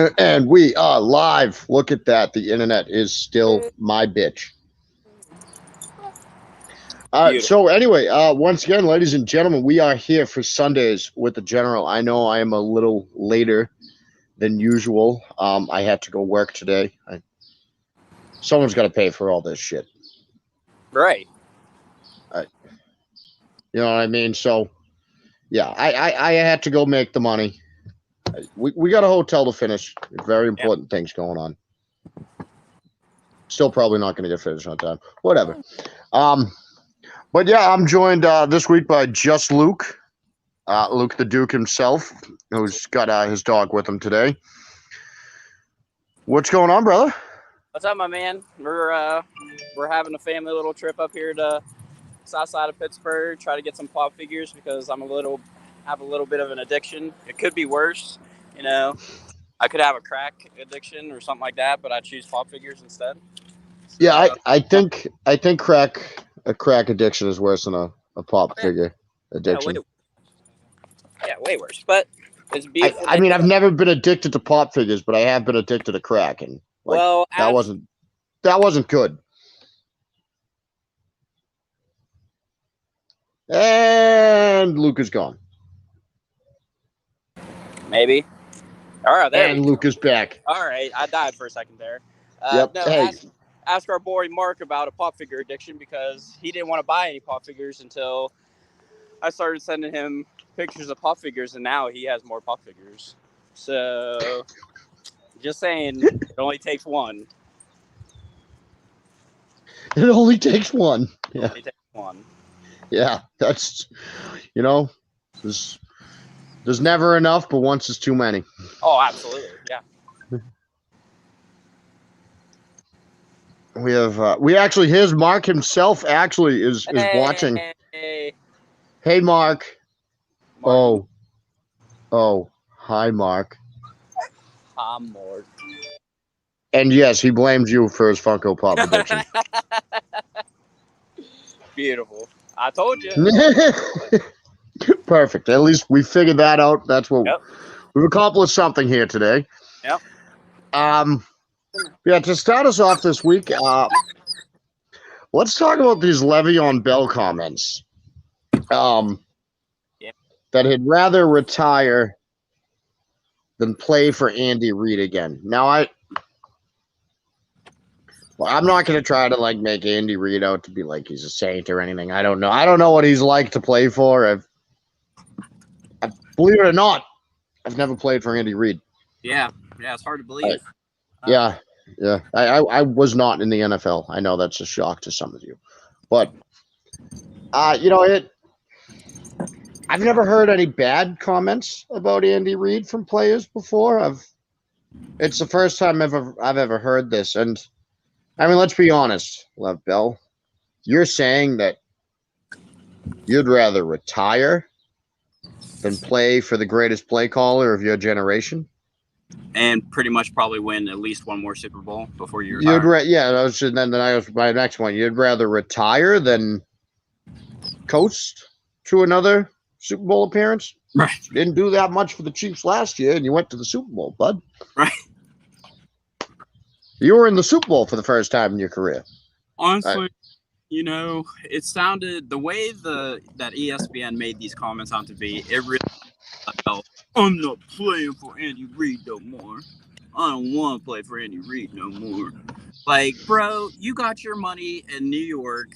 And we are live. Look at that. The internet is still my bitch. Beautiful. So anyway, once again, ladies and gentlemen, we are here for Sundays with the General. I know I am a little later than usual. I had to go work today. Someone's got to pay for all this shit. Right. You know what I mean? So, yeah, I had to go make the money. We got a hotel to finish. Very important things going on. Still probably not going to get finished on time. Whatever. But yeah, I'm joined this week by just Luke. Luke the Duke himself, who's got his dog with him today. What's going on, brother? What's up, my man? We're having a family little trip up here to south side of Pittsburgh. Try to get some pop figures because have a little bit of an addiction. It could be worse, you know. I could have a crack addiction or something like that, but I choose pop figures instead. So, Yeah, I think a crack addiction is worse than a pop figure addiction. Way worse. But it's beautiful. I mean, I've never been addicted to pop figures, but I have been addicted to crack, and that wasn't good. And Luke is gone. Maybe. All right, there. And Luke is back. All right, I died for a second there. Yep. No, hey. ask our boy Mark about a pop figure addiction because he didn't want to buy any pop figures until I started sending him pictures of pop figures, and now he has more pop figures. So, just saying, it only takes one. It only takes one. Yeah. It only takes one. Yeah, that's, there's never enough, but once is too many. Oh, absolutely, yeah. We have, here's Mark himself actually is watching. Hey, Mark. Oh, hi, Mark. Hi, Mark. And yes, he blames you for his Funko Pop addiction. Beautiful. I told you. Perfect. At least we figured that out. That's what we've accomplished something here today. Yep. Yeah, to start us off this week, let's talk about these Le'Veon Bell comments. That he'd rather retire than play for Andy Reid again. Now, I'm not going to try to make Andy Reid out to be like he's a saint or anything. I don't know. I don't know what he's like to play for. Believe it or not, I've never played for Andy Reid. Yeah, it's hard to believe. Yeah. I was not in the NFL. I know that's a shock to some of you, but I've never heard any bad comments about Andy Reid from players before. It's the first time I've ever heard this, and I mean, let's be honest, Lev Bell, you're saying that you'd rather retire than play for the greatest play caller of your generation, and pretty much probably win at least one more Super Bowl before you retire. Then I was my next one. You'd rather retire than coast to another Super Bowl appearance? Right. You didn't do that much for the Chiefs last year, and you went to the Super Bowl, bud. Right. You were in the Super Bowl for the first time in your career. Honestly, it sounded the way that ESPN made these comments out to be. It really felt, I'm not playing for Andy Reid no more. I don't want to play for Andy Reid no more. Like, bro, you got your money in New York,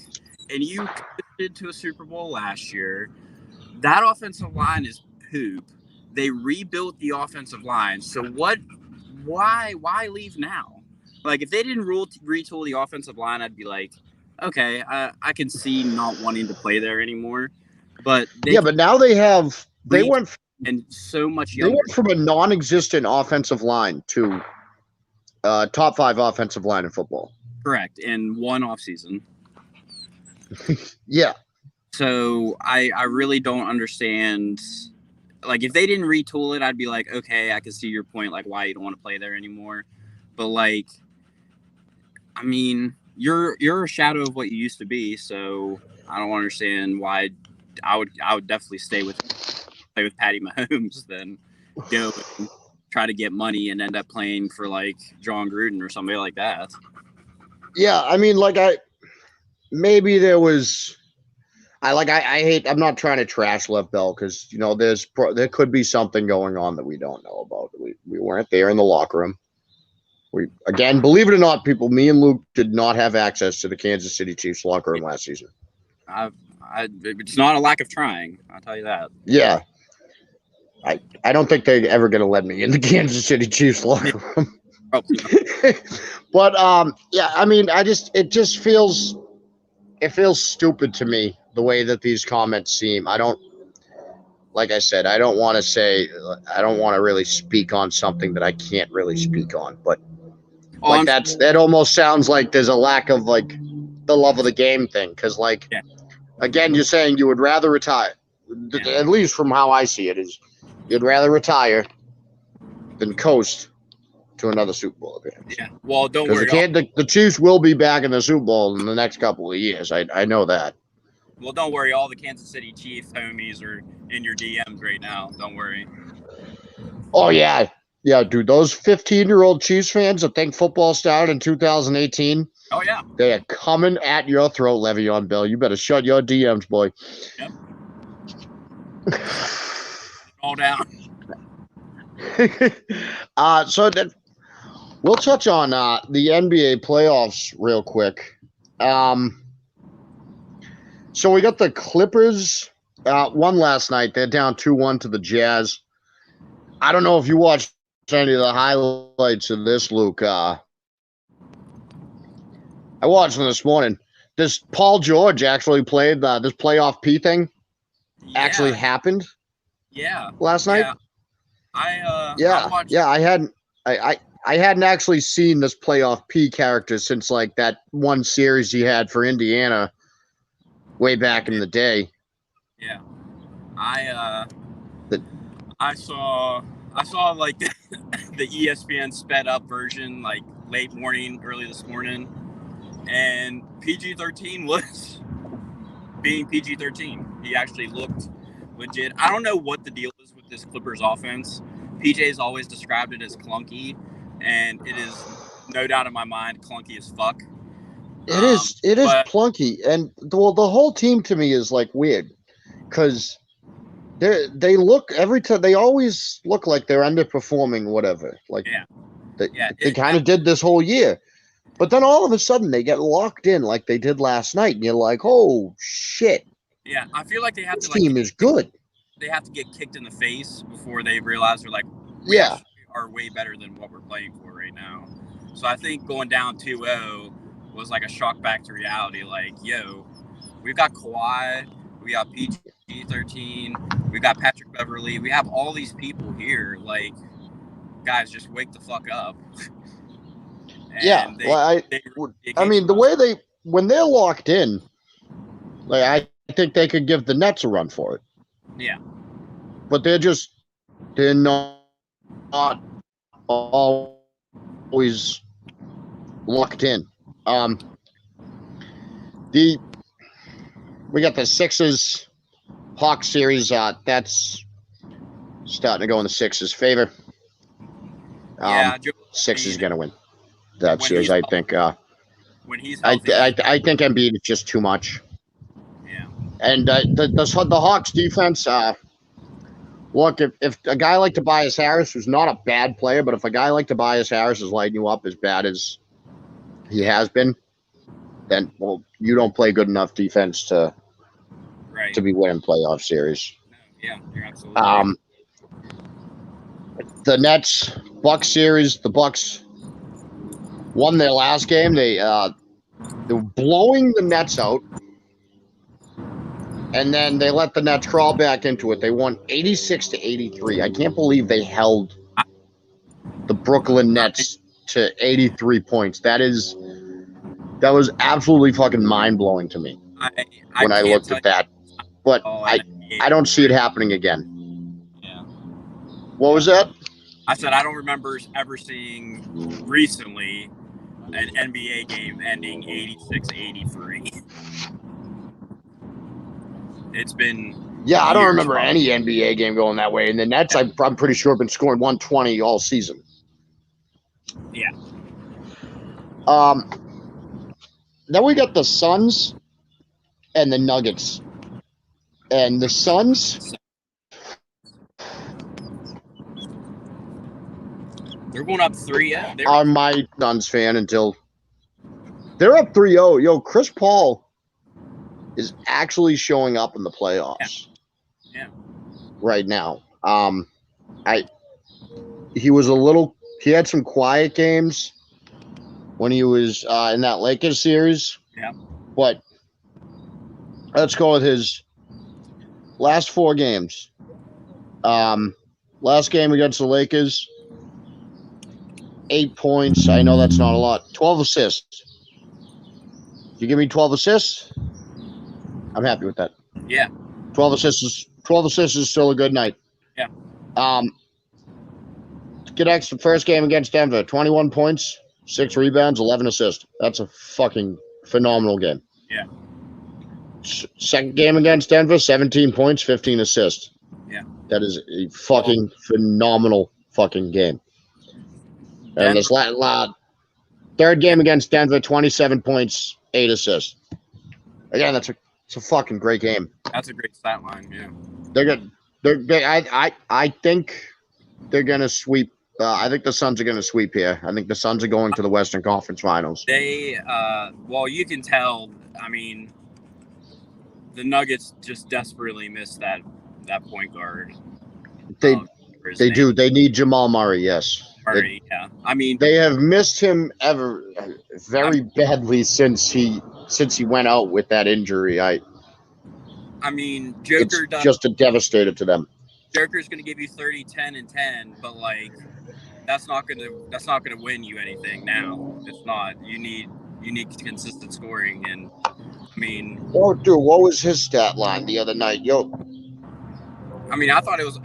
and you committed to a Super Bowl last year. That offensive line is poop. They rebuilt the offensive line. So what? Why leave now? Like, if they didn't retool the offensive line, I'd be like, okay, I can see not wanting to play there anymore. But but now they went and so much younger. They went from a non-existent offensive line to top 5 offensive line in football. Correct, in one offseason. Yeah. So I really don't understand. Like, if they didn't retool it, I'd be like, okay, I can see your point, like why you don't want to play there anymore. But I mean, you're a shadow of what you used to be, so I don't understand why. I would definitely stay with play with Patty Mahomes than go and try to get money and end up playing for like John Gruden or somebody like that. Yeah, I mean, like maybe there was. I hate. I'm not trying to trash Lev Bell because there could be something going on that we don't know about. We weren't there in the locker room. We again, believe it or not, people. Me and Luke did not have access to the Kansas City Chiefs locker room last season. It's not a lack of trying. I'll tell you that. Yeah, I don't think they're ever going to let me in the Kansas City Chiefs locker room. But yeah, I mean, it feels stupid to me the way that these comments seem. Like I said, I don't want to really speak on something that I can't really speak on, but that almost sounds like there's a lack of like the love of the game thing. Cause again, you're saying you would rather retire, at least from how I see it is you'd rather retire than coast to another Super Bowl appearance. Yeah. Well, don't worry. The Chiefs will be back in the Super Bowl in the next couple of years. I know that. Well, don't worry. All the Kansas City Chiefs homies are in your DMs right now. Don't worry. Oh, yeah. Yeah, dude. Those 15-year-old Chiefs fans that think football started in 2018. Oh, yeah. They are coming at your throat, Le'Veon Bell. You better shut your DMs, boy. Yep. All down. So that we'll touch on the NBA playoffs real quick. So we got the Clippers won last night. They're down 2-1 to the Jazz. I don't know if you watched any of the highlights of this, Luke. I watched them this morning. This Paul George actually played this playoff P thing. Yeah. Actually happened. Yeah. Last night. Yeah. I hadn't actually seen this playoff P character since like that one series he had for Indiana way back in the day. Yeah. I saw like the ESPN sped up version like late morning, early this morning, and PG-13 was being PG-13. He actually looked legit. I don't know what the deal is with this Clippers offense. PJ's always described it as clunky, and it is no doubt in my mind clunky as fuck. It is clunky, and the whole team to me is like weird because they look every time they always look like they're underperforming, whatever. Like they kind of did this whole year, but then all of a sudden they get locked in like they did last night, and you're like, oh shit. Yeah, I feel like they have this to. Team is good. They have to get kicked in the face before they realize they're like, we are way better than what we're playing for right now. So I think going down 2-0 was like a shock back to reality. Like, yo, we've got Kawhi, we got PG-13, we got Patrick Beverly, we have all these people here. Like, guys, just wake the fuck up. I mean, the way when they're locked in, like I think they could give the Nets a run for it. Yeah. But they're not always locked in. We got the Sixers Hawks series. That's starting to go in the Sixers' favor. Sixers gonna win that series. I think. When he's healthy, I think Embiid is just too much. Yeah. And the Hawks defense. Look, if a guy like Tobias Harris, who's not a bad player, but if a guy like Tobias Harris is lighting you up as bad as he has been, then you don't play good enough defense to be winning playoff series. Yeah, you're absolutely right. The Nets Bucks series, the Bucks won their last game. They were blowing the Nets out. And then they let the Nets crawl back into it. They won 86-83. I can't believe they held the Brooklyn Nets to 83 points. That was absolutely fucking mind-blowing to me when I looked at that. But I don't see it happening again. Yeah. What was that? I said I don't remember ever seeing recently an NBA game ending 86-83. It's been Yeah, I don't years, remember probably. any NBA game going that way. And the Nets, I'm pretty sure, have been scoring 120 all season. Yeah. Then we got the Suns and the Nuggets. And the Suns, They're going up 3. Yeah, are my Suns fan until they're up 3-0. Yo, Chris Paul is actually showing up in the playoffs. Yeah. Right now. He had some quiet games when he was in that Lakers series. Yeah. But let's go with his last 4 games. Last game against the Lakers, 8 points. I know that's not a lot. 12 assists. If you give me 12 assists, I'm happy with that. Yeah. 12 assists is still a good night. Yeah. Get next, the first game against Denver, 21 points, 6 rebounds, 11 assists. That's a fucking phenomenal game. Yeah. Second game against Denver, 17 points, 15 assists. Yeah. That is a fucking phenomenal fucking game. And this third game against Denver, 27 points, 8 assists. Again, it's a fucking great game. That's a great stat line. Yeah. They're good. I think they're gonna sweep. I think the Suns are gonna sweep here. I think the Suns are going to the Western Conference Finals. They, well, you can tell. I mean, the Nuggets just desperately missed that point guard. They do. They need Jamal Murray. Yes. Murray, yeah. I mean, they have missed him very badly since he went out with that injury. I mean, Joker it's just a devastator to them. Joker's going to give you 30, 10, and 10, but like that's not going to win you anything now. It's not. You need consistent scoring, and I mean, oh dude, what was his stat line the other night? Yo, I mean, I thought it was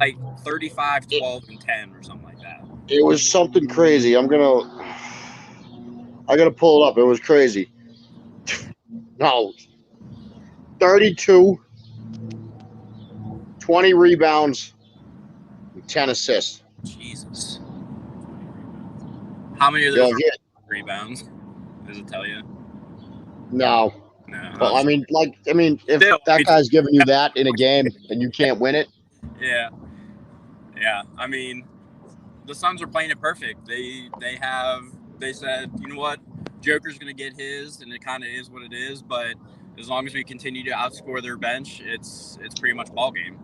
like 35, 12, and 10 or something like that. It was something crazy. I gotta pull it up. It was crazy. No, 32, 20 rebounds, 10 assists. Jesus. How many of those rebounds? Does it tell you? No. No. Well, I mean, if Still, that guy's giving you that in a game and you can't win it. Yeah. Yeah. I mean, the Suns are playing it perfect. They said, you know what, Joker's going to get his, and it kind of is what it is. But as long as we continue to outscore their bench, it's pretty much ball game.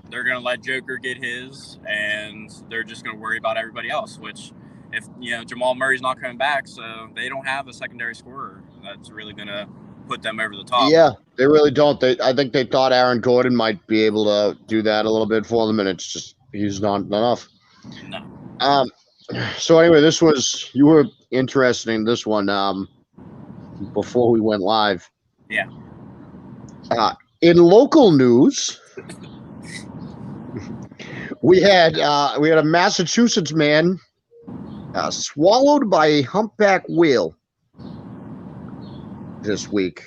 They're going to let Joker get his, and they're just going to worry about everybody else. Which, if Jamal Murray's not coming back, so they don't have a secondary scorer that's really going to put them over the top. Yeah, they really don't. I think they thought Aaron Gordon might be able to do that a little bit for them, and it's just he's not enough. No. So anyway, you were interested in this one before we went live. Yeah. In local news, we had a Massachusetts man swallowed by a humpback whale this week.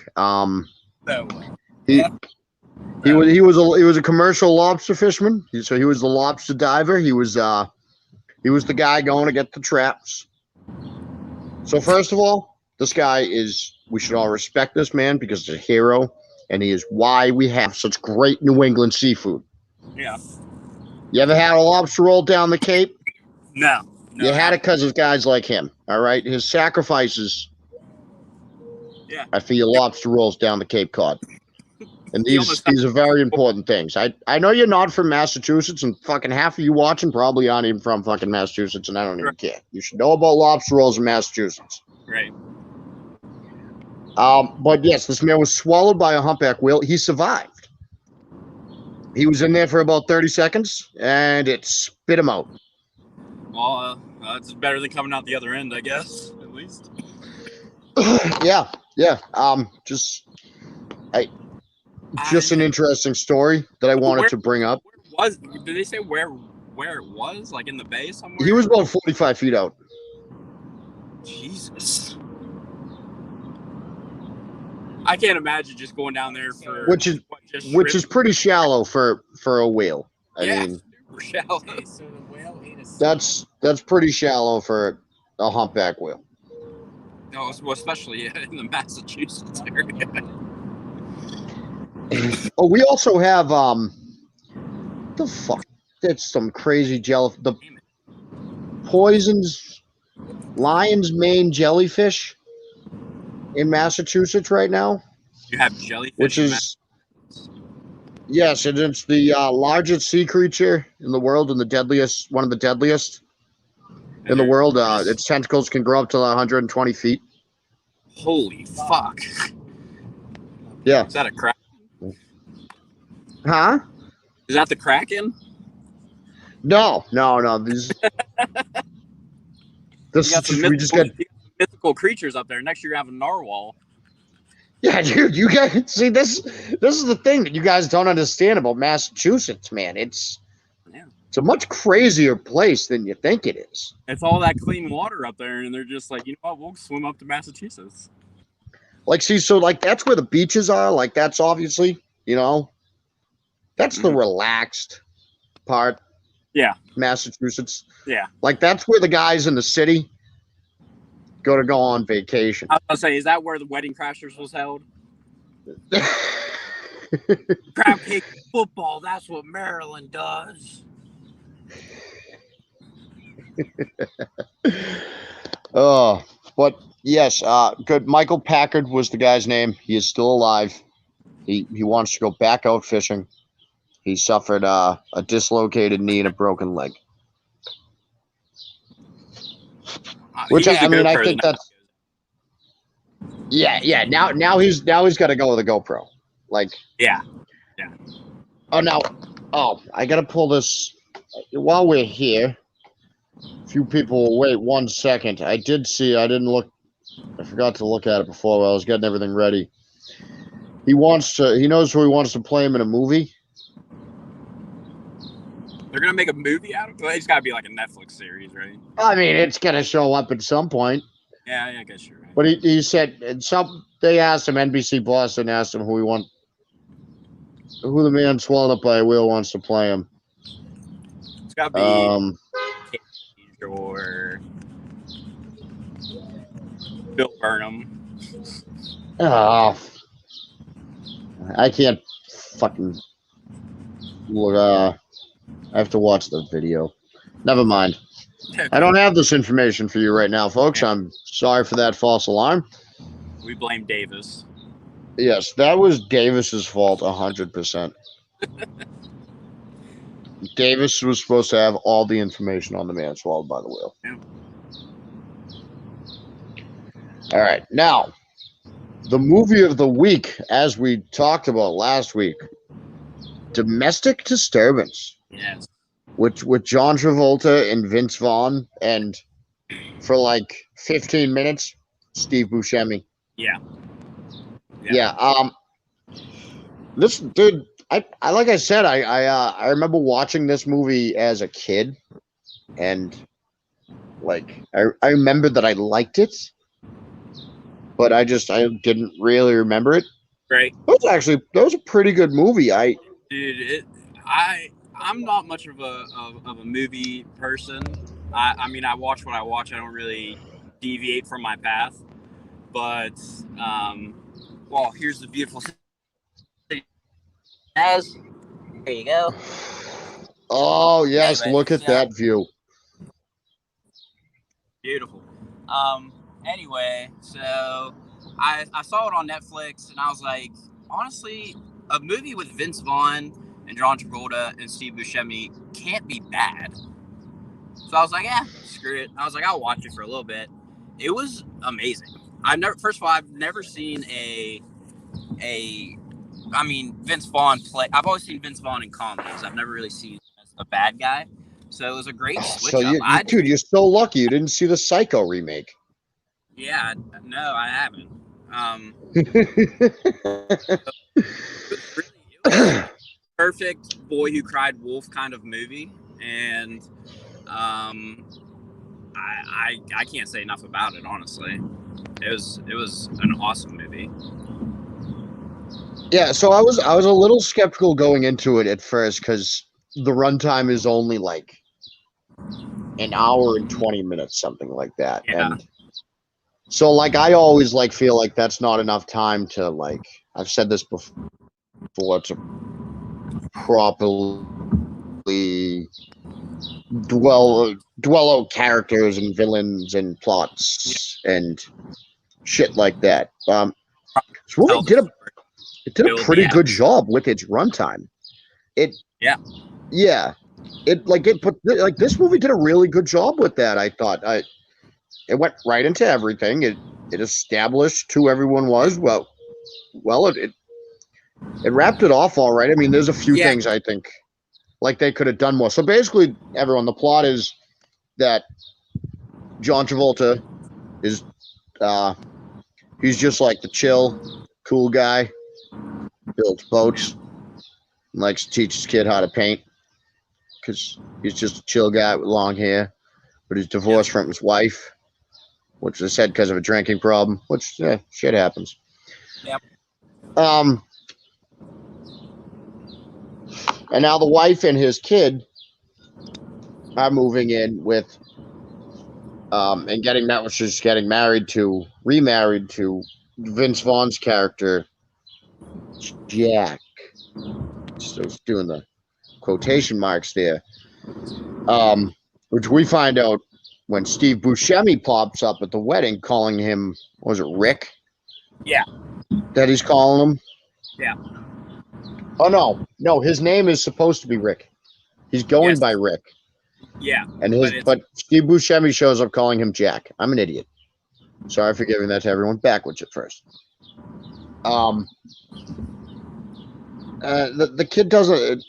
He was a commercial lobster fisherman. So he was the lobster diver. He was the guy going to get the traps. So first of all, this guy we should all respect this man because he's a hero, and he is why we have such great New England seafood. Yeah. You ever had a lobster roll down the Cape? No. You had it because of guys like him. All right, his sacrifices. Yeah. I for your lobster rolls down the Cape Cod. And these are very important things. I know you're not from Massachusetts, and fucking half of you watching probably aren't even from fucking Massachusetts, and I don't even care. You should know about lobster rolls in Massachusetts. Right. But yes, this man was swallowed by a humpback whale. He survived. He was in there for about 30 seconds, and it spit him out. Well, it's better than coming out the other end, I guess, at least. Yeah. Just an interesting story that I wanted to bring up. Did they say where it was? Like in the bay somewhere? He was about 45 feet out. Jesus. I can't imagine just going down there for which is just which shrimp. is pretty shallow for a whale. I Yeah, mean, super shallow. Okay, so the whale ate a that's pretty shallow for a humpback whale. No, well, especially in the Massachusetts area. Oh, we also have the fuck. That's some crazy jelly. The poisons lion's mane jellyfish in Massachusetts right now, You have jellyfish. which in is yes, and it's the largest sea creature in the world and the deadliest, one of the deadliest in the world. Its tentacles can grow up to 120 feet. Holy fuck! Yeah. Is that a crack? Huh? Is that the Kraken? No. These. This You got some we just got. mythical creatures up there. Next year you have a narwhal. Yeah, dude, you guys see this. This is the thing that you guys don't understand about Massachusetts, man. It's a much crazier place than you think it is. It's all that clean water up there, and they're just like, you know what? We'll swim up to Massachusetts. Like, see, so like that's where the beaches are. Like, that's obviously, that's the relaxed part. Yeah. Massachusetts. Yeah. Like, that's where the guys in the city go on vacation. I was gonna say, is that where the Wedding Crashers was held? Crab cake football. That's what Maryland does. Oh, but yes, good. Michael Packard was the guy's name. He is still alive. He wants to go back out fishing. He suffered a dislocated knee and a broken leg. Which I think that's yeah. Now he's got to go with a GoPro. Like yeah. Oh, I gotta pull this while we're here. A few people will wait 1 second. I didn't look. I forgot to look at it before while I was getting everything ready. He knows who he wants to play him in a movie. They're gonna make a movie out of it. It's gotta be like a Netflix series, right? I mean, it's gonna show up at some point. Yeah, I guess you're right. But he said they asked him, NBC Boston asked him who the man swallowed up by a whale wants to play him. It's gotta be or Bill Burnham. Oh, I can't fucking look. I have to watch the video. Never mind. I don't have this information for you right now, folks. I'm sorry for that false alarm. We blame Davis. Yes, that was Davis's fault, 100%. Davis was supposed to have all the information on the man swallowed by the whale. Yeah. All right, now the movie of the week, as we talked about last week, Domestic Disturbance. Yes. With John Travolta and Vince Vaughn, and for like 15 minutes, Steve Buscemi. Yeah. This dude, I like I said, I remember watching this movie as a kid, and like I remember that I liked it, but I didn't really remember it. Right. That was a pretty good movie. I'm not much of a movie person. I mean, I watch what I watch. I don't really deviate from my path. But, well, here's the beautiful city. There you go. Oh, yes. Anyway, look at that view. Beautiful. Anyway, so I saw it on Netflix, and I was like, honestly, a movie with Vince Vaughn and John Travolta and Steve Buscemi can't be bad. So I was like, screw it. I was like, I'll watch it for a little bit. It was amazing. First of all, I've never seen Vince Vaughn play. I've always seen Vince Vaughn in comedies. I've never really seen him as a bad guy. So it was a great switch up. Dude, you're so lucky you didn't see the Psycho remake. Yeah, no, I haven't. It was perfect Boy Who Cried Wolf kind of movie, and I can't say enough about it. Honestly, it was an awesome movie. Yeah, so I was a little skeptical going into it at first because the runtime is only like an hour and 20 minutes, something like that. Yeah. And so like I always like feel like that's not enough time to like I've said this before to properly dwell out characters and villains and plots and shit like that. This movie Tell the story. it did a Build the pretty good atmosphere. job with its runtime. It Yeah. yeah. But this movie did a really good job with that. I thought it went right into everything. It established who everyone was. It wrapped it off all right. I mean, there's a few Yeah. things I think like they could have done more. So basically, everyone, the plot is that John Travolta is he's just like the chill, cool guy, builds boats, and likes to teach his kid how to paint because he's just a chill guy with long hair, but he's divorced from his wife, which is said because of a drinking problem, which shit happens. Yep. And now the wife and his kid are moving in with and remarried to Vince Vaughn's character, Jack. So it's doing the quotation marks there. Which we find out when Steve Buscemi pops up at the wedding calling him, was it Rick? Yeah. That he's calling him? Yeah. Oh, no, his name is supposed to be Rick. He's going by Rick. Yeah. And but Steve Buscemi shows up calling him Jack. I'm an idiot. Sorry for giving that to everyone backwards at first. The kid doesn't.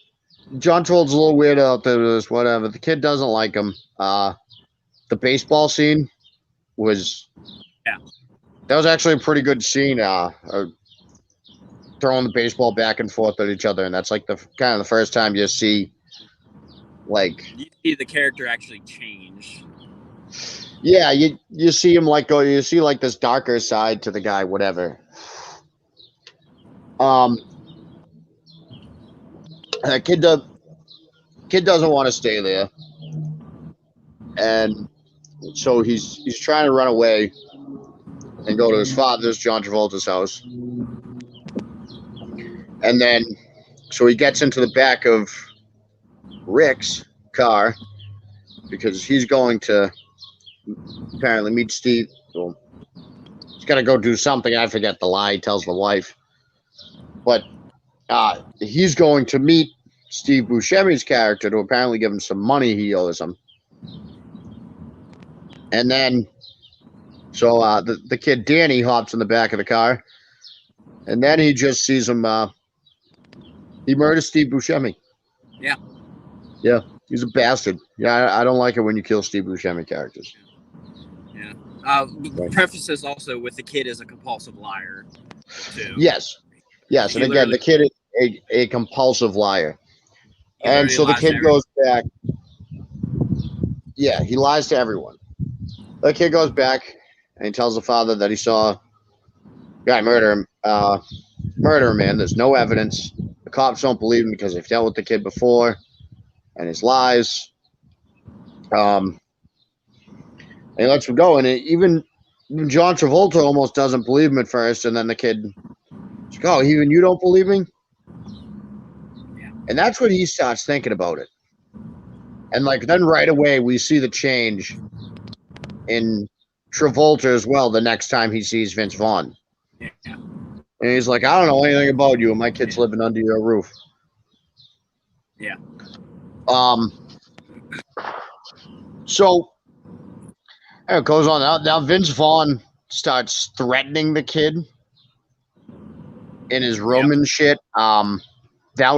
John Travolta's a little weird out there with this, whatever. The kid doesn't like him. The baseball scene was. Yeah. That was actually a pretty good scene. Throwing the baseball back and forth at each other, and that's like the kind of the first time you see, like, you see the character actually change. Yeah, you see him like go. You see like this darker side to the guy, whatever. The kid doesn't want to stay there, and so he's trying to run away and go to his father's, John Travolta's house. And then, so he gets into the back of Rick's car because he's going to apparently meet Steve. Well, he's got to go do something. I forget the lie he tells the wife. But he's going to meet Steve Buscemi's character to apparently give him some money he owes him. And then, so the kid Danny hops in the back of the car. And then he just sees him. He murders Steve Buscemi. Yeah. Yeah, he's a bastard. Yeah, I don't like it when you kill Steve Buscemi characters. Yeah. Preface this also with the kid is a compulsive liar, too. Yes. And again, the kid is a compulsive liar. And so the kid goes back. Yeah, he lies to everyone. The kid goes back and he tells the father that he saw a guy murder him. Man, there's no evidence. The cops don't believe him because they've dealt with the kid before and his lies. And he lets him go. And even John Travolta almost doesn't believe him at first. And then the kid is like, oh, even you don't believe me? Yeah. And that's when he starts thinking about it. And like then right away we see the change in Travolta as well the next time he sees Vince Vaughn. Yeah. And he's like, I don't know anything about you, and my kid's living under your roof. Yeah. So it goes on. Now Vince Vaughn starts threatening the kid in his room and shit. That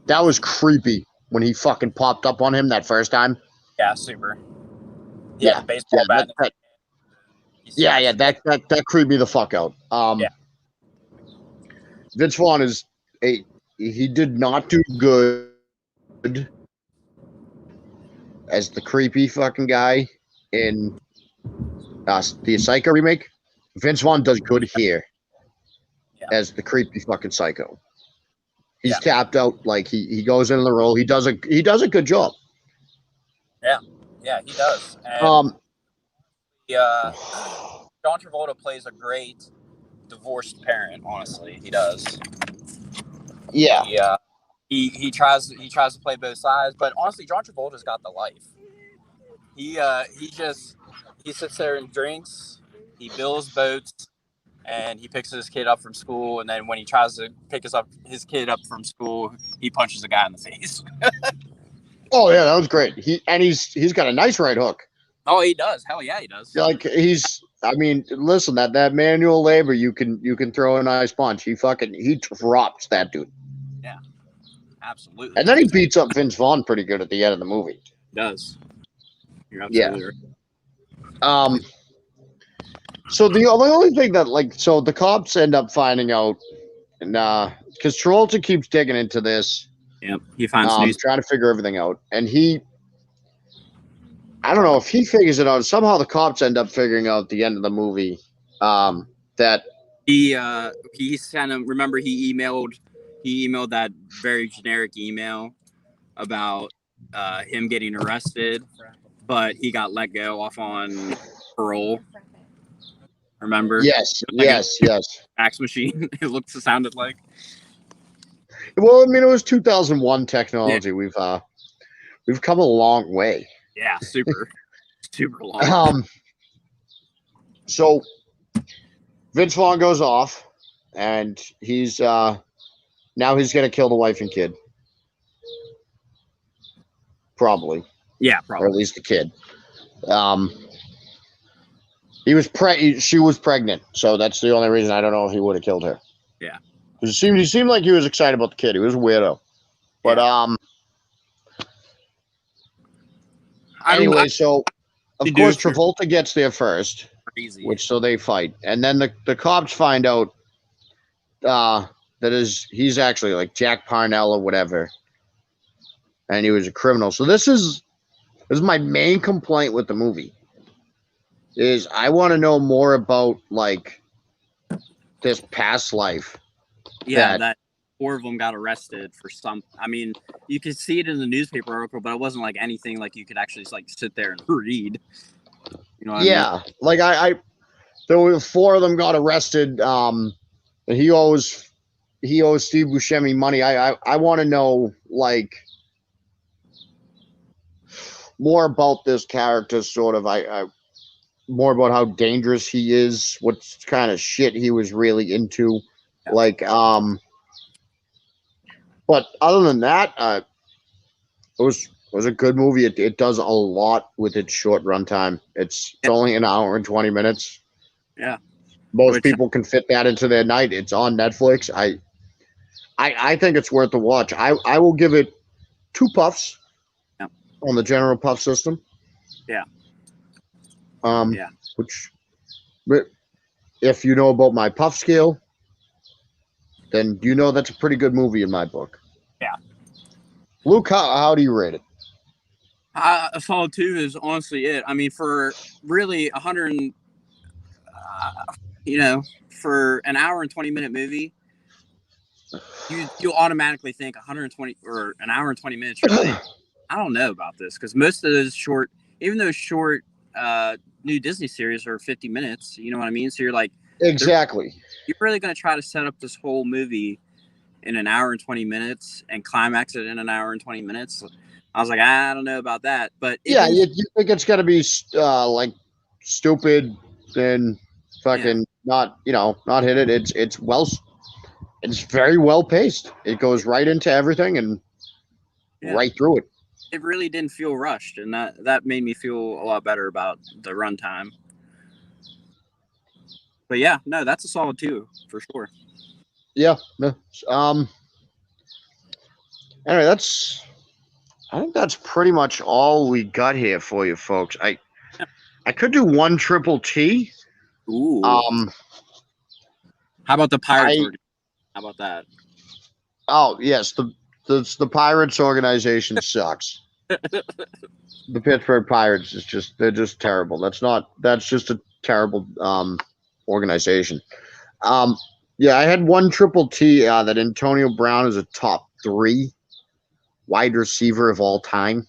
was creepy when he fucking popped up on him that first time. Yeah, super. Yeah, the baseball bat. That creeped me the fuck out. Vince Vaughn he did not do good as the creepy fucking guy in the Psycho remake. Vince Vaughn does good here. as the creepy fucking psycho. He's tapped out. Like he goes into the role. He does a good job. Yeah, he does. And Um, John Travolta plays a great divorced parent. Honestly, he does. yeah, He tries to play both sides, but honestly, John Travolta's got the life. He sits there and drinks. He builds boats, and he picks his kid up from school. And then when he tries to pick his kid up from school, he punches a guy in the face. Oh yeah, that was great. He's got a nice right hook. Oh, he does. Hell yeah, he does. Like I mean, listen, that manual labor, you can throw a nice punch. He drops that dude. Yeah, absolutely. And then he beats up Vince Vaughn pretty good at the end of the movie. He does. You're absolutely right. So the only thing that the cops end up finding out, and because Travolta keeps digging into this. Yep, he finds trying to figure everything out, and I don't know if he figures it out. Somehow the cops end up figuring out at the end of the movie that he sent him. Remember, he emailed that very generic email about him getting arrested, but he got let go off on parole. Remember? Yes. Fax machine. It sounded like. Well, I mean, it was 2001 technology. Yeah. We've come a long way. Yeah, super long. So Vince Vaughn goes off, and he's now he's gonna kill the wife and kid. Probably. Yeah, probably. Or at least the kid. She was pregnant, so that's the only reason I don't know if he would have killed her. Yeah. He seemed like he was excited about the kid. He was a weirdo. But anyway, so of course Travolta gets there first. Crazy. So they fight. And then the cops find out he's actually like Jack Parnell or whatever. And he was a criminal. So this is my main complaint with the movie. Is I want to know more about like this past life. Yeah, that 4 of them got arrested for some. I mean, you could see it in the newspaper article, but it wasn't like anything like you could actually like sit there and read. You know what I mean? Like there were 4 of them got arrested. And he owes Steve Buscemi money. I want to know like more about this character. Sort of. I more about how dangerous he is. What kind of shit he was really into. Yeah. Like but other than that, it was a good movie. It does a lot with its short runtime. It's only an hour and 20 minutes. Yeah, most people can fit that into their night. It's on Netflix. I think it's worth the watch. I will give it 2 puffs on the general puff system. Yeah. Which, if you know about my puff scale, then you know that's a pretty good movie in my book. Yeah. Luke, how do you rate it? A solid 2 is honestly it. I mean, for really 100, for an hour and 20-minute movie, you'll automatically think 120 or an hour and 20 minutes. You're like, I don't know about this because most of those short, even those short new Disney series are 50 minutes. You know what I mean? So you're like, exactly. You're really going to try to set up this whole movie in an hour and 20 minutes and climax it in an hour and 20 minutes. I was like, I don't know about that. But you think it's going to be like stupid and fucking not hit it. It's very well paced. It goes right into everything and right through it. It really didn't feel rushed, and that made me feel a lot better about the runtime. But yeah, no, that's a solid 2 for sure. Yeah. Anyway, I think that's pretty much all we got here for you folks. I could do 1 triple T. Ooh. How about the Pirates? How about that? Oh yes, the Pirates organization sucks. The Pittsburgh Pirates they're just terrible. That's just a terrible organization. Yeah, I had one triple T that Antonio Brown is a top 3 wide receiver of all time.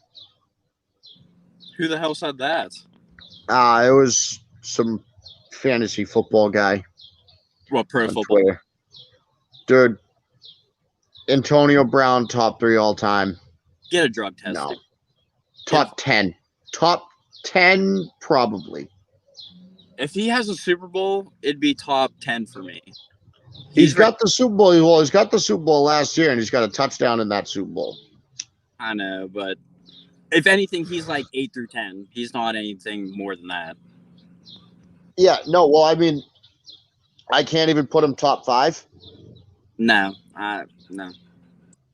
Who the hell said that? It was some fantasy football guy What pro on football? Twitter. Dude, Antonio Brown, top 3 all time. Get a drug test. No. dude. Top 10. Top 10, probably. If he has a Super Bowl, it'd be top 10 for me. He's got the Super Bowl. Well, he's got the Super Bowl last year, and he's got a touchdown in that Super Bowl. I know, but if anything, he's like 8 through 10. He's not anything more than that. Yeah, no, well, I mean, I can't even put him top 5 No, no.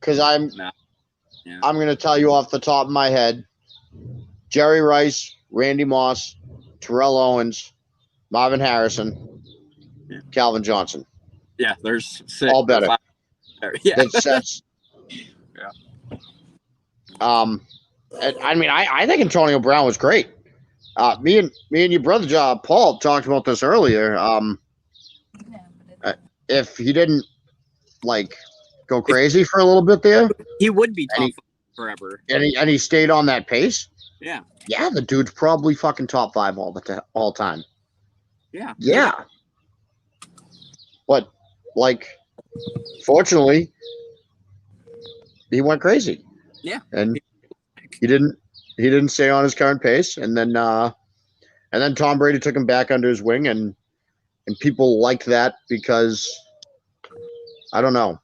because I'm Yeah. going to tell you off the top of my head: Jerry Rice, Randy Moss, Terrell Owens, Marvin Harrison, Yeah. Calvin Johnson. Yeah, there's 6. All better. 5 there. Yeah. That sets. Yeah. And, I mean, I think Antonio Brown was great. Me and your brother Paul talked about this earlier. If he didn't like go crazy for a little bit there, He would be And top he- 5 forever. and he stayed on that pace, Yeah. yeah, the dude's probably fucking top 5 all time. Yeah. Yeah, but like, fortunately, he went crazy. Yeah. And he didn't stay on his current pace, and then Tom Brady took him back under his wing, and people liked that because I don't know.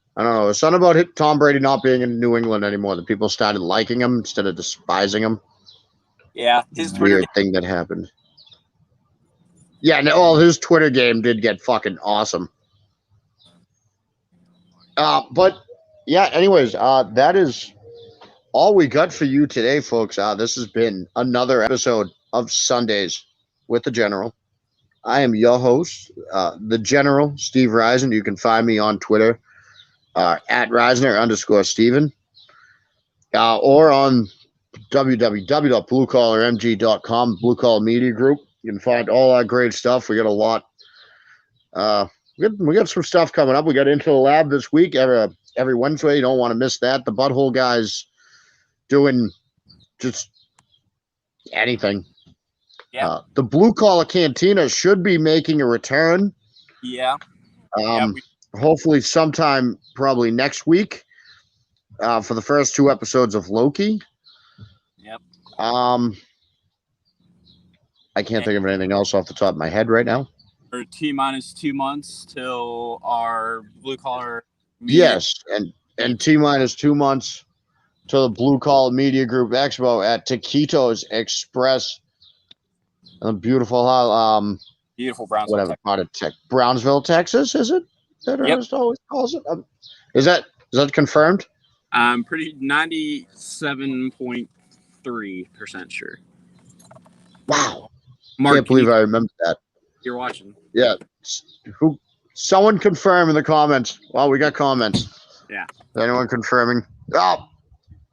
It's something about Tom Brady not being in New England anymore that people started liking him instead of despising him. Yeah. His Twitter Weird thing that happened. Yeah, no, well, his Twitter game did get fucking awesome. But yeah, anyways, that is all we got for you today, folks. This has been another episode of Sundays with the General. I am your host, the General, Steve Reisen. You can find me on Twitter at Reisner_Steven or on www.bluecollarmg.com, Blue Collar Media Group. You can find all our great stuff. We got a lot. We got some stuff coming up. We got Into the Lab this week every Wednesday. You don't want to miss that. The Butthole Guys doing just anything. Yeah. The Blue Collar Cantina should be making a return. Yeah. Hopefully sometime probably next week for the first 2 episodes of Loki. Yep. I can't think of anything else off the top of my head right now. Or T-2 months till our Blue Collar. Yes, and T-2 months to the Blue Collar Media Group Expo at Taquitos Express. Beautiful, Beautiful Brownsville. whatever part of Brownsville, Texas, is it? That Yep. Ernest always calls it. Is that confirmed? I'm pretty 97.3% sure. Wow, Mark, can't believe I remember that. you're watching. Yeah, someone confirm in the comments. Well, we got comments. Yeah. Is anyone confirming? Oh,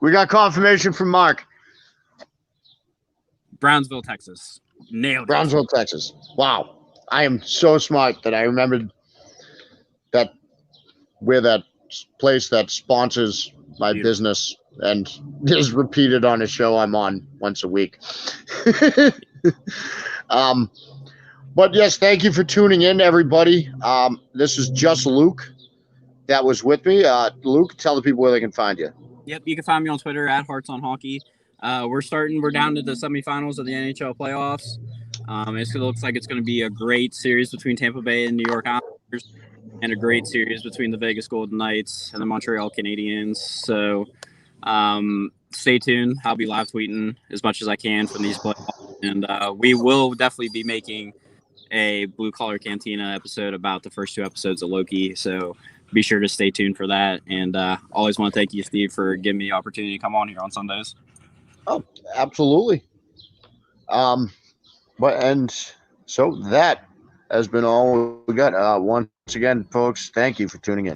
we got confirmation from Mark. Brownsville, Texas. Nailed it. Brownsville, Texas. Wow. I am so smart that I remembered that we're that place that sponsors my Beautiful. business and is repeated on a show I'm on once a week. But yes, thank you for tuning in, everybody. This is just Luke that was with me. Luke, tell the people where they can find you. Yep, you can find me on Twitter at Hearts on Hockey. We're down to the semifinals of the NHL playoffs. It looks like it's going to be a great series between Tampa Bay and New York Islanders, and a great series between the Vegas Golden Knights and the Montreal Canadiens. So stay tuned. I'll be live tweeting as much as I can from these playoffs, and we will definitely be making a Blue Collar Cantina episode about the first 2 episodes of Loki. So be sure to stay tuned for that. And always want to thank you, Steve, for giving me the opportunity to come on here on Sundays. Oh, absolutely. So that has been all we got. Once again, folks, thank you for tuning in.